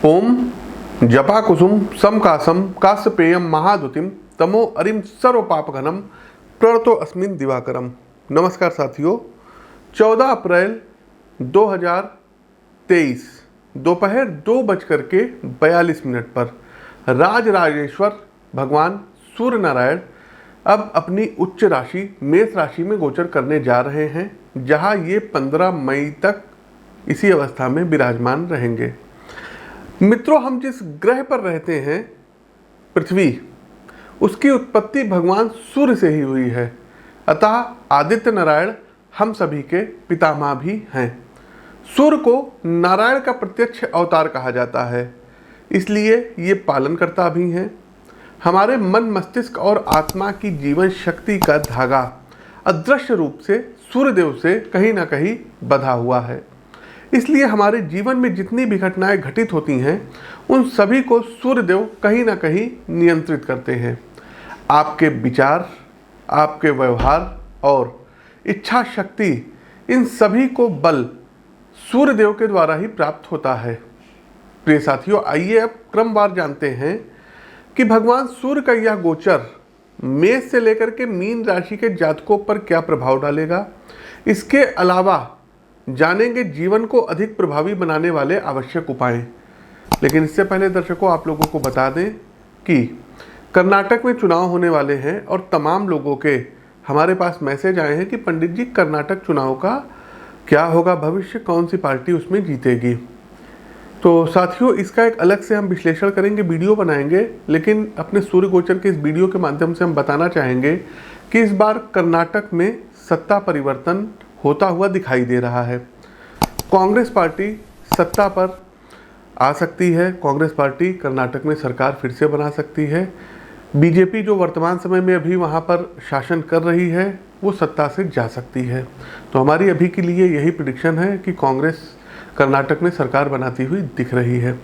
ओम जपा कुसुम समकासम कास्यपेयम महादुतिम तमो अरिम सर्वपापघनम प्रणतो अस्मिन दिवाकरम। नमस्कार साथियों, 14 अप्रैल 2023 दोपहर 2:42 पर राजराजेश्वर भगवान सूर्य नारायण अब अपनी उच्च राशि मेष राशि में गोचर करने जा रहे हैं, जहां ये 15 मई तक इसी अवस्था में विराजमान रहेंगे। मित्रों, हम जिस ग्रह पर रहते हैं पृथ्वी, उसकी उत्पत्ति भगवान सूर्य से ही हुई है। अतः आदित्य नारायण हम सभी के पितामह भी हैं। सूर्य को नारायण का प्रत्यक्ष अवतार कहा जाता है, इसलिए ये पालनकर्ता भी हैं। हमारे मन मस्तिष्क और आत्मा की जीवन शक्ति का धागा अदृश्य रूप से सूर्यदेव से कहीं ना कहीं बंधा हुआ है। इसलिए हमारे जीवन में जितनी भी घटनाएं घटित होती हैं, उन सभी को सूर्यदेव कहीं ना कहीं नियंत्रित करते हैं। आपके विचार, आपके व्यवहार और इच्छा शक्ति, इन सभी को बल सूर्यदेव के द्वारा ही प्राप्त होता है। प्रिय साथियों, आइए अब क्रमवार जानते हैं कि भगवान सूर्य का यह गोचर मेष से लेकर के मीन राशि के जातकों पर क्या प्रभाव डालेगा। इसके अलावा जानेंगे जीवन को अधिक प्रभावी बनाने वाले आवश्यक उपाय। लेकिन इससे पहले दर्शकों, आप लोगों को बता दें कि कर्नाटक में चुनाव होने वाले हैं और तमाम लोगों के हमारे पास मैसेज आए हैं कि पंडित जी, कर्नाटक चुनाव का क्या होगा भविष्य, कौन सी पार्टी उसमें जीतेगी। तो साथियों, इसका एक अलग से हम विश्लेषण करेंगे, वीडियो बनाएंगे। लेकिन अपने सूर्य गोचर के इस वीडियो के माध्यम से हम बताना चाहेंगे कि इस बार कर्नाटक में सत्ता परिवर्तन होता हुआ दिखाई दे रहा है। कांग्रेस पार्टी सत्ता पर आ सकती है। कांग्रेस पार्टी कर्नाटक में सरकार फिर से बना सकती है। बीजेपी जो वर्तमान समय में अभी वहां पर शासन कर रही है, वो सत्ता से जा सकती है। तो हमारी अभी के लिए यही प्रेडिक्शन है कि कांग्रेस कर्नाटक में सरकार बनाती हुई दिख रही है।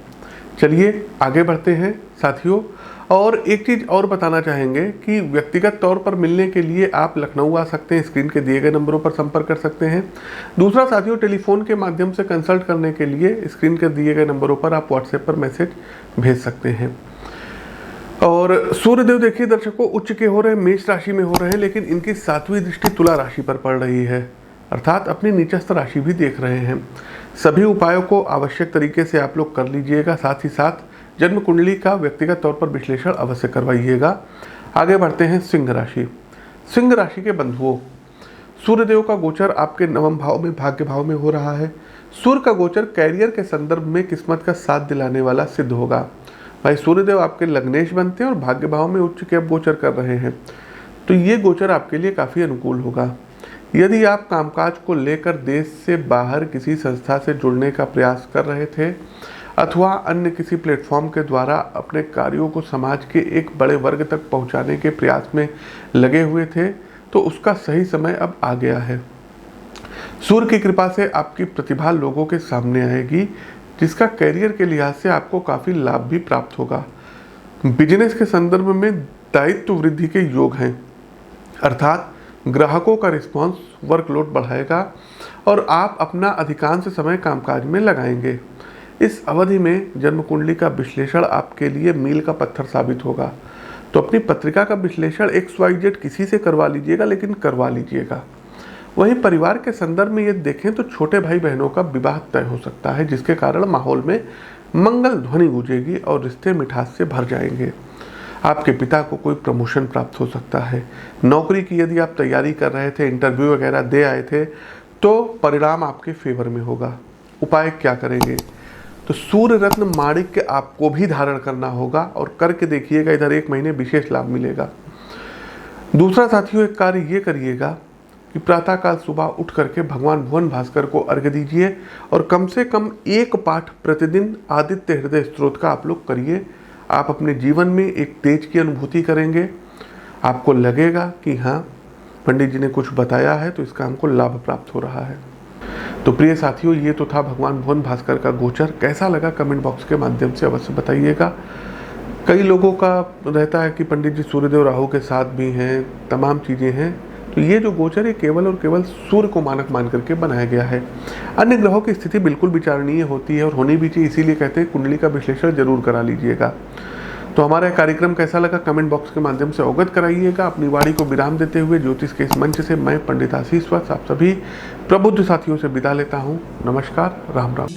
चलिए आगे बढ़ते हैं साथियों। और एक चीज़ और बताना चाहेंगे कि व्यक्तिगत तौर पर मिलने के लिए आप लखनऊ आ सकते हैं, स्क्रीन के दिए गए नंबरों पर संपर्क कर सकते हैं। दूसरा साथियों, टेलीफोन के माध्यम से कंसल्ट करने के लिए स्क्रीन के दिए गए नंबरों पर आप व्हाट्सएप पर मैसेज भेज सकते हैं। और सूर्यदेव देखिए दर्शकों, उच्च के हो रहे हैं, मेष राशि में हो रहे हैं, लेकिन इनकी 7वीं दृष्टि तुला राशि पर पड़ रही है, अर्थात अपनी नीचस्थ राशि भी देख रहे हैं। सभी उपायों को आवश्यक तरीके से आप लोग कर लीजिएगा। साथ ही साथ जन्म कुंडली का व्यक्तिगत तौर पर विश्लेषण अवश्य करवाइएगा। आगे बढ़ते हैं सिंह राशि। सिंह राशि के बंधुओं, सूर्यदेव का गोचर आपके 9वें भाव में, भाग्य भाव में हो रहा है। सूर्य का गोचर कैरियर के संदर्भ में किस्मत का साथ दिलाने वाला सिद्ध होगा। भाई, सूर्यदेव आपके लग्नेश बनते हैं और भाग्य भाव में उच्च के अब गोचर कर रहे हैं, तो ये गोचर आपके लिए काफ़ी अनुकूल होगा। यदि आप कामकाज को लेकर देश से बाहर किसी संस्था से जुड़ने का प्रयास कर रहे थे अथवा अन्य किसी प्लेटफॉर्म के द्वारा अपने कार्यों को समाज के एक बड़े वर्ग तक पहुंचाने के प्रयास में लगे हुए थे, तो उसका सही समय अब आ गया है। सूर्य की कृपा से आपकी प्रतिभा लोगों के सामने आएगी, जिसका कैरियर के लिहाज से आपको काफ़ी लाभ भी प्राप्त होगा। बिजनेस के संदर्भ में दायित्व वृद्धि के योग हैं, अर्थात ग्राहकों का रिस्पॉन्स वर्कलोड बढ़ाएगा और आप अपना अधिकांश समय कामकाज में लगाएंगे। इस अवधि में जन्म कुंडली का विश्लेषण आपके लिए मील का पत्थर साबित होगा। तो अपनी पत्रिका का विश्लेषण XYZ किसी से करवा लीजिएगा, लेकिन करवा लीजिएगा। वहीं परिवार के संदर्भ में ये देखें तो छोटे भाई बहनों का विवाह तय हो सकता है, जिसके कारण माहौल में मंगल ध्वनि गूंजेगी और रिश्ते मिठास से भर जाएंगे। आपके पिता को कोई प्रमोशन प्राप्त हो सकता है। नौकरी की यदि आप तैयारी कर रहे थे, इंटरव्यू वगैरह दे आए थे, तो परिणाम आपके फेवर में होगा। उपाय क्या करेंगे? तो सूर्य रत्न माणिक्य आपको भी धारण करना होगा और करके देखिएगा, इधर 1 महीने विशेष लाभ मिलेगा। दूसरा साथियों, एक कार्य ये करिएगा कि प्रातःकाल सुबह उठ करके भगवान भुवन भास्कर को अर्घ्य दीजिए और कम से कम 1 पाठ प्रतिदिन आदित्य हृदय स्तोत्र का आप लोग करिए। आप अपने जीवन में एक तेज की अनुभूति करेंगे। आपको लगेगा कि हाँ, पंडित जी ने कुछ बताया है तो इसका हमको लाभ प्राप्त हो रहा है। तो प्रिय साथियों, ये तो था भगवान भुवन भास्कर का गोचर। कैसा लगा कमेंट बॉक्स के माध्यम से अवश्य बताइएगा। कई लोगों का रहता है कि पंडित जी सूर्यदेव राहु के साथ भी हैं, तमाम चीज़ें हैं। तो ये जो गोचर है केवल और केवल सूर्य को मानक मान करके बनाया गया है। अन्य ग्रहों की स्थिति बिल्कुल विचारणीय होती है और होनी भी चाहिए, इसीलिए कहते हैं कुंडली का विश्लेषण जरूर करा लीजिएगा। तो हमारा कार्यक्रम कैसा लगा कमेंट बॉक्स के माध्यम से अवगत कराइएगा। अपनी वाणी को विराम देते हुए ज्योतिष के इस मंच से मैं पंडित आशीष वत्स आप सभी प्रबुद्ध साथियों से विदा लेता हूँ। नमस्कार, राम राम।